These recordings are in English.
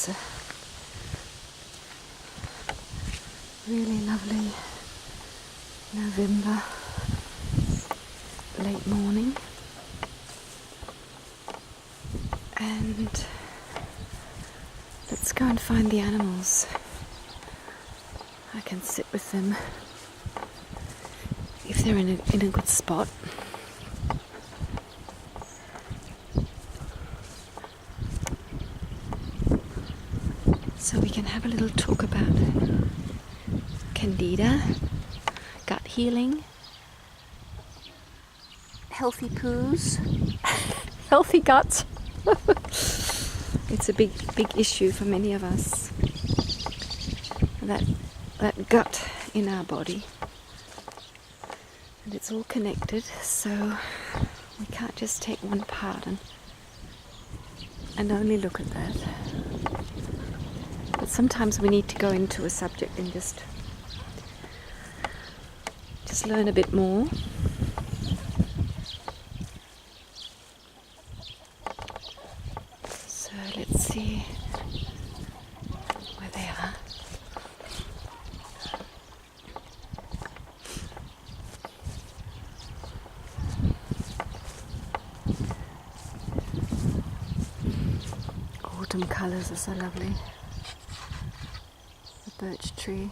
It's a really lovely November late morning, and let's go and find the animals. I can sit with them if they're in a good spot. So we can have a little talk about Candida, gut healing, healthy poos, healthy guts. It's a big issue for many of us. That gut in our body. And it's all connected, so we can't just take one part and only look at that. But sometimes we need to go into a subject and just learn a bit more. So let's see where they are. Autumn colours are so lovely. The birch tree.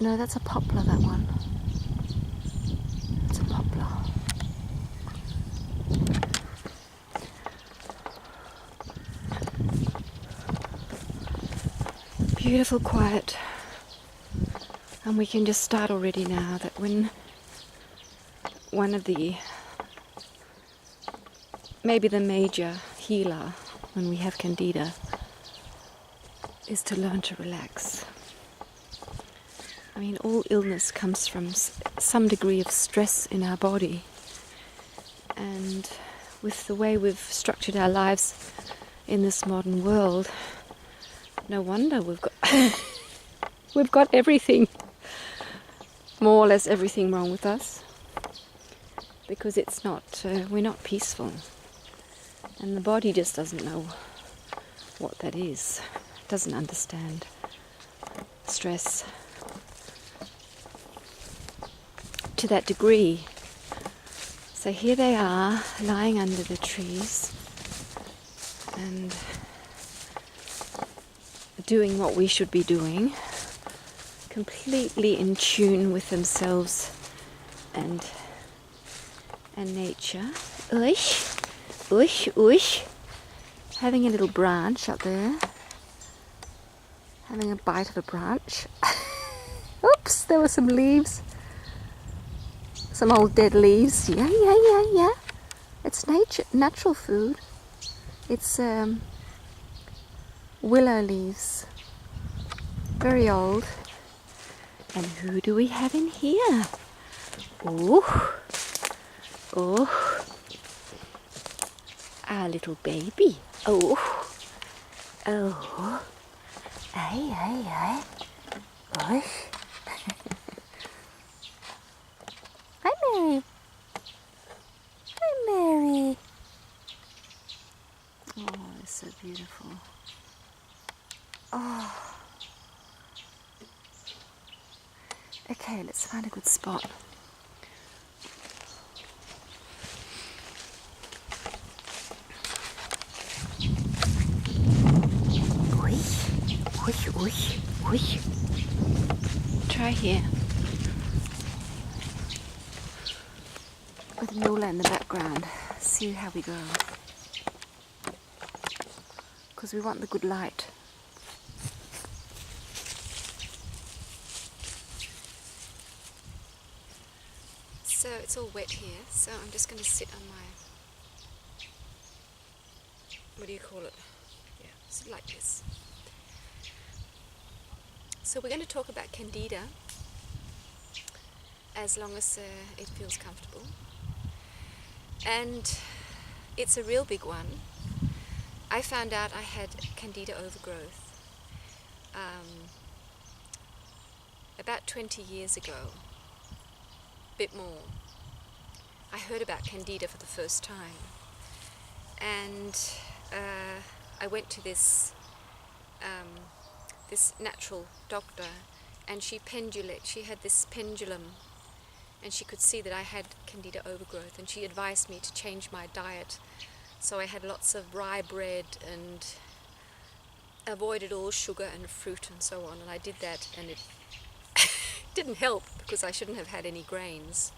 No, that's a poplar, that one. It's a poplar. Beautiful quiet. And we can just start already now that when one of the, maybe the major healer when we have Candida is to learn to relax. I mean, all illness comes from some degree of stress in our body. And with the way we've structured our lives in this modern world, no wonder we've got everything, more or less everything wrong with us. Because it's not, we're not peaceful. And the body just doesn't know what that is. It doesn't understand stress to that degree. So here they are, lying under the trees and doing what we should be doing, completely in tune with themselves and nature. Uish, uish, uish. Having a little branch up there. Having a bite of a branch. Oops, there were some leaves. Some old dead leaves. Yeah. It's natural food. It's willow leaves. Very old. And who do we have in here? Oh, our little baby. Oh, hey. Oish. Hi, Mary. Hi, Mary. Oh, it's so beautiful. Oh. Okay, let's find a good spot. Oish. Try here. With Nola in the background. See how we go. Because we want the good light. So it's all wet here, so I'm just going to sit on my, what do you call it? Yeah, sit like this. So we're going to talk about Candida as long as it feels comfortable. And it's a real big one. I found out I had Candida overgrowth about 20 years ago, a bit more. I heard about Candida for the first time, and I went to this natural doctor, and she had this pendulum, and she could see that I had Candida overgrowth, and she advised me to change my diet. So I had lots of rye bread and avoided all sugar and fruit and so on, and I did that, and it didn't help because I shouldn't have had any grains.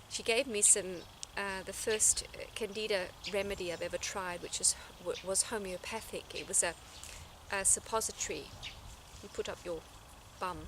She gave me the first Candida remedy I've ever tried, which was homeopathic. It was a suppository. You put up your bum.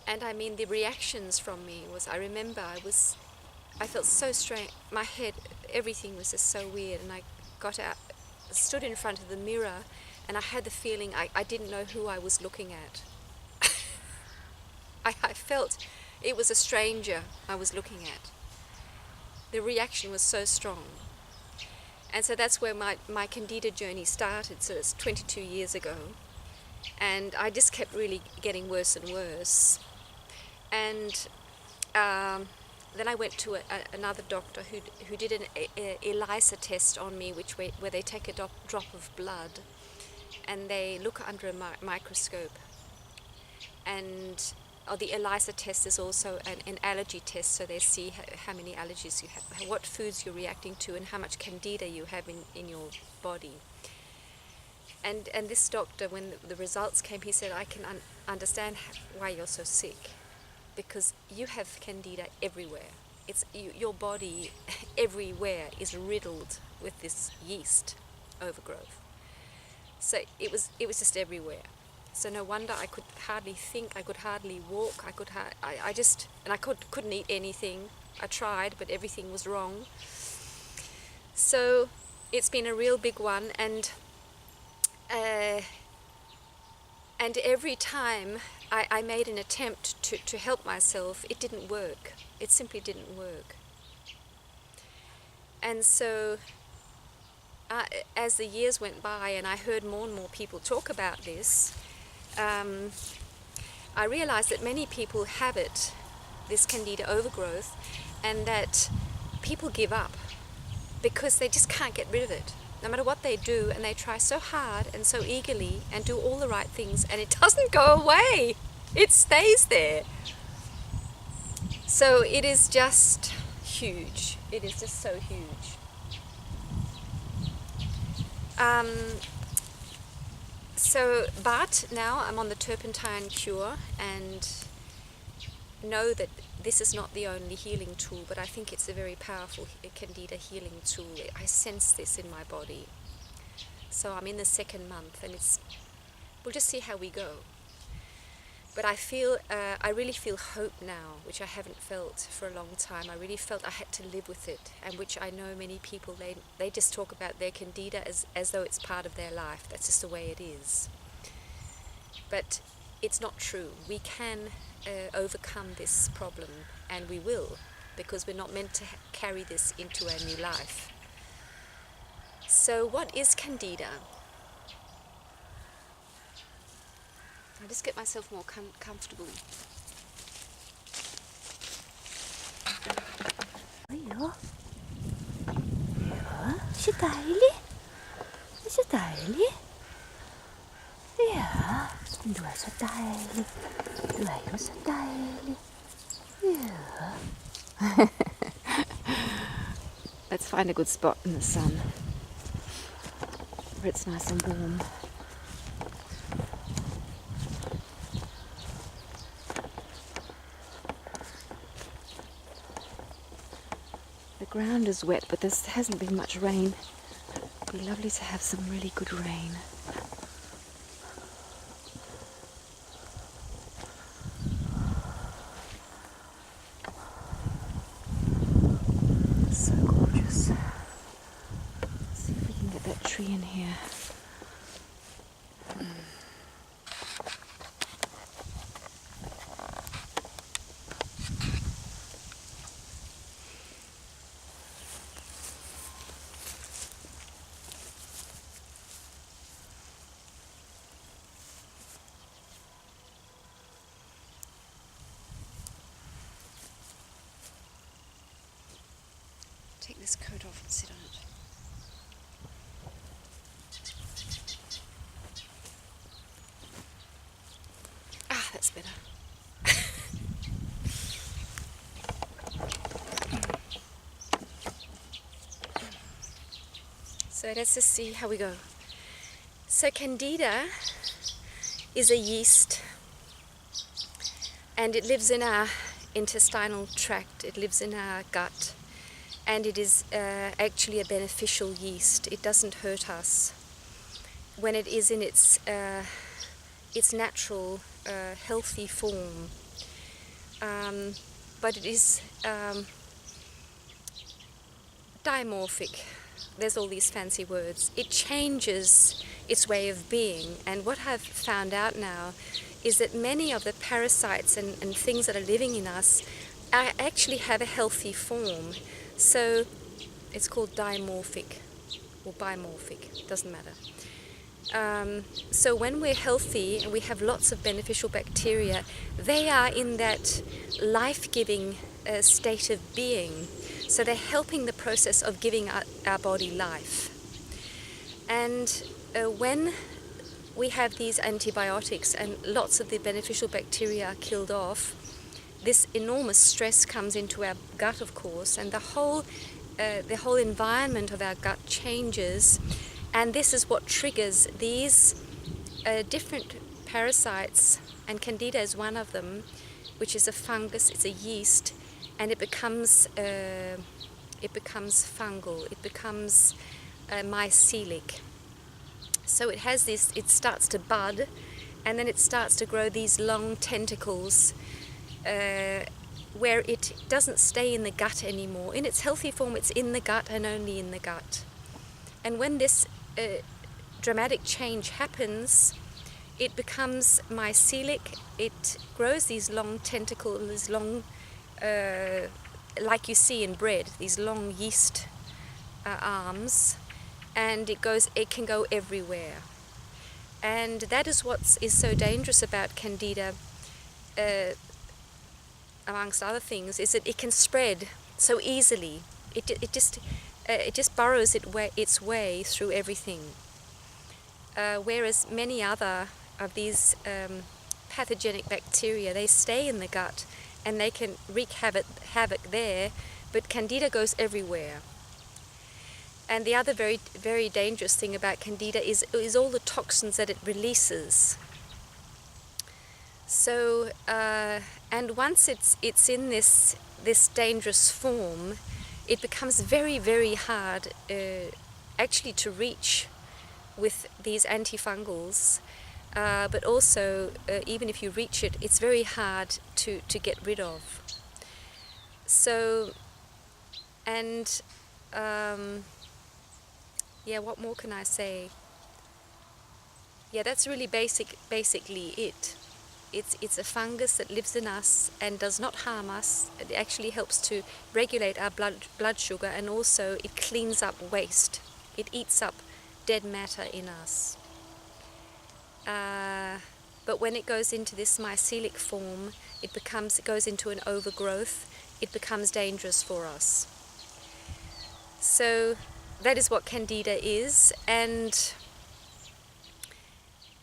And I mean, the reactions from me was, I remember I felt so strange. My head, everything was just so weird. And I got out, stood in front of the mirror, and I had the feeling I didn't know who I was looking at. I felt it was a stranger I was looking at. The reaction was so strong. And so that's where my Candida journey started. So it's 22 years ago. And I just kept really getting worse and worse. And then I went to another doctor who did an ELISA test on me, where they take a drop of blood and they look under a microscope. And the ELISA test is also an allergy test, so they see how many allergies you have, what foods you're reacting to, and how much Candida you have in your body. And this doctor, when the results came, he said, I can understand why you're so sick, because you have Candida everywhere. Your body everywhere is riddled with this yeast overgrowth. So it was just everywhere. So no wonder I could hardly think, I could hardly walk, I couldn't eat anything. I tried, but everything was wrong. So it's been a real big one, and every time I made an attempt to help myself, it didn't work. It simply didn't work. And so as the years went by and I heard more and more people talk about this, I realized that many people have this Candida overgrowth, and that people give up because they just can't get rid of it. No matter what they do, and they try so hard and so eagerly and do all the right things, and it doesn't go away. It stays there. So it is just huge. It is just so huge. But now I'm on the turpentine cure, and know that this is not the only healing tool, but I think it's a very powerful Candida healing tool. I sense this in my body. So I'm in the second month, and we'll just see how we go. But I really feel hope now, which I haven't felt for a long time. I really felt I had to live with it, and which I know many people, they just talk about their Candida as though it's part of their life. That's just the way it is. But it's not true. We can overcome this problem, and we will, because we're not meant to carry this into our new life. So what is Candida? I'll just get myself more comfortable. Ja. Ja, så dejligt. Så dejligt. Ja, du er så dejlig. Du er jo så dejlig. Ja. Let's find a good spot in the sun where it's nice and warm. The ground is wet, but there hasn't been much rain. It'd be lovely to have some really good rain. So gorgeous. Let's see if we can get that tree in here. this coat off and sit on it. Ah, that's better. So let's just see how we go. So Candida is a yeast, and it lives in our intestinal tract, it lives in our gut, and it is actually a beneficial yeast. It doesn't hurt us when it is in its natural healthy form, but it is dimorphic. There's all these fancy words. It changes its way of being, and what I've found out now is that many of the parasites and things that are living in us actually have a healthy form. So it's called dimorphic or bimorphic, doesn't matter. So when we're healthy and we have lots of beneficial bacteria, they are in that life-giving state of being. So they're helping the process of giving our body life. And when we have these antibiotics and lots of the beneficial bacteria are killed off, this enormous stress comes into our gut, of course, and the whole environment of our gut changes. And this is what triggers these different parasites, and Candida is one of them, which is a fungus, it's a yeast, and it becomes fungal, it becomes mycelic. So it has this, it starts to bud, and then it starts to grow these long tentacles where it doesn't stay in the gut anymore. In its healthy form, it's in the gut and only in the gut. And when this dramatic change happens, it becomes mycelic, it grows these long tentacles, these long, like you see in bread, these long yeast arms, and it can go everywhere. And that is what is so dangerous about Candida, amongst other things, is that it can spread so easily. It just burrows its way through everything. Whereas many other of these pathogenic bacteria, they stay in the gut and they can wreak havoc there, but Candida goes everywhere. And the other very, very dangerous thing about Candida is all the toxins that it releases. So, and once it's in this dangerous form, it becomes very, very hard actually to reach with these antifungals, but also even if you reach it, it's very hard to get rid of. So, and yeah, what more can I say? Yeah, that's really basically it. It's a fungus that lives in us and does not harm us. It actually helps to regulate our blood sugar, and also it cleans up waste. It eats up dead matter in us. But when it goes into this mycelic form, it goes into an overgrowth. It becomes dangerous for us. So that is what Candida is, and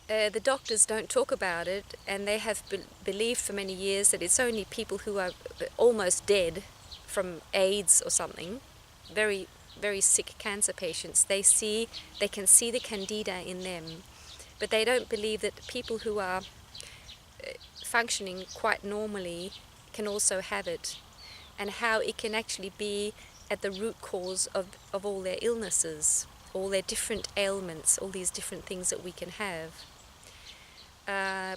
the doctors don't talk about it, and they have believed for many years that it's only people who are almost dead from AIDS or something, very, very sick cancer patients. They can see the Candida in them, but they don't believe that people who are functioning quite normally can also have it, and how it can actually be at the root cause of all their illnesses, all their different ailments, all these different things that we can have.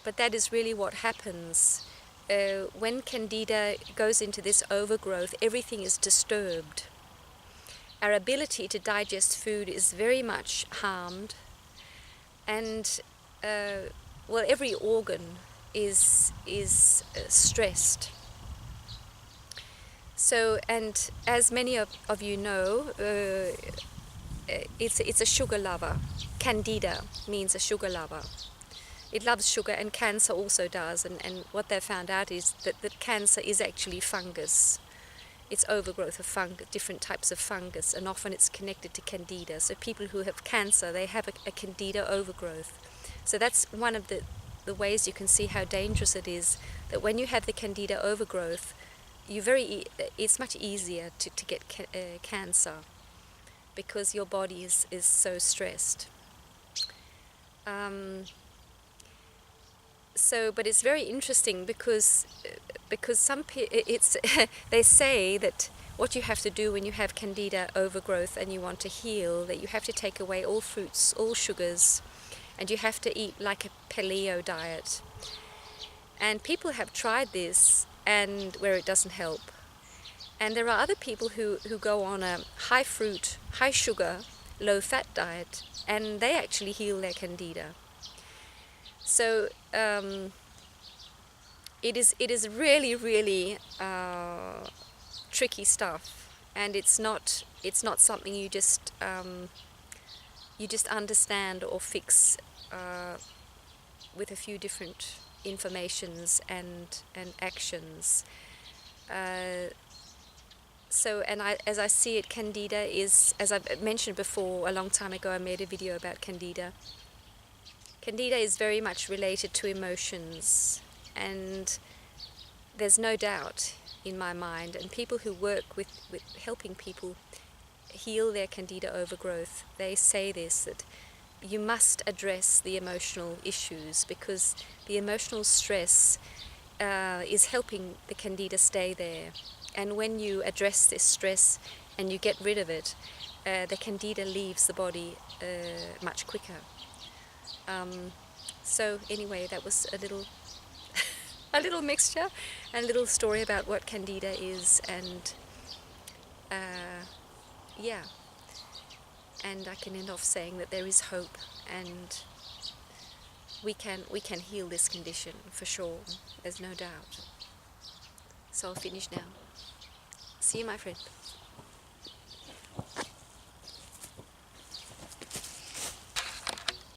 But that is really what happens. When Candida goes into this overgrowth, everything is disturbed. Our ability to digest food is very much harmed, and well, every organ is stressed. So, and as many of you know, it's a sugar lover. Candida means a sugar lover. It loves sugar, and cancer also does, and what they've found out is that cancer is actually fungus. it's overgrowth of different types of fungus, and often it's connected to Candida. So people who have cancer, they have a Candida overgrowth. So that's one of the ways you can see how dangerous it is, that when you have the Candida overgrowth, it's much easier to get cancer, because your body is so stressed. But it's very interesting because they say that what you have to do when you have Candida overgrowth and you want to heal, that you have to take away all fruits, all sugars, and you have to eat like a paleo diet. And people have tried this, and where it doesn't help. And there are other people who go on a high fruit, high sugar, low fat diet, and they actually heal their Candida. So it is really, really tricky stuff, and it's not something you just understand or fix with a few different informations and actions. As I see it, Candida is, as I've mentioned before, a long time ago I made a video about Candida. Candida is very much related to emotions, and there's no doubt in my mind, and people who work with helping people heal their Candida overgrowth, they say this, that you must address the emotional issues, because the emotional stress is helping the Candida stay there. And when you address this stress and you get rid of it, the Candida leaves the body much quicker. So anyway, that was a little a little mixture and a little story about what Candida is, and yeah. And I can end off saying that there is hope, and we can heal this condition for sure. There's no doubt. So I'll finish now. See you, my friend.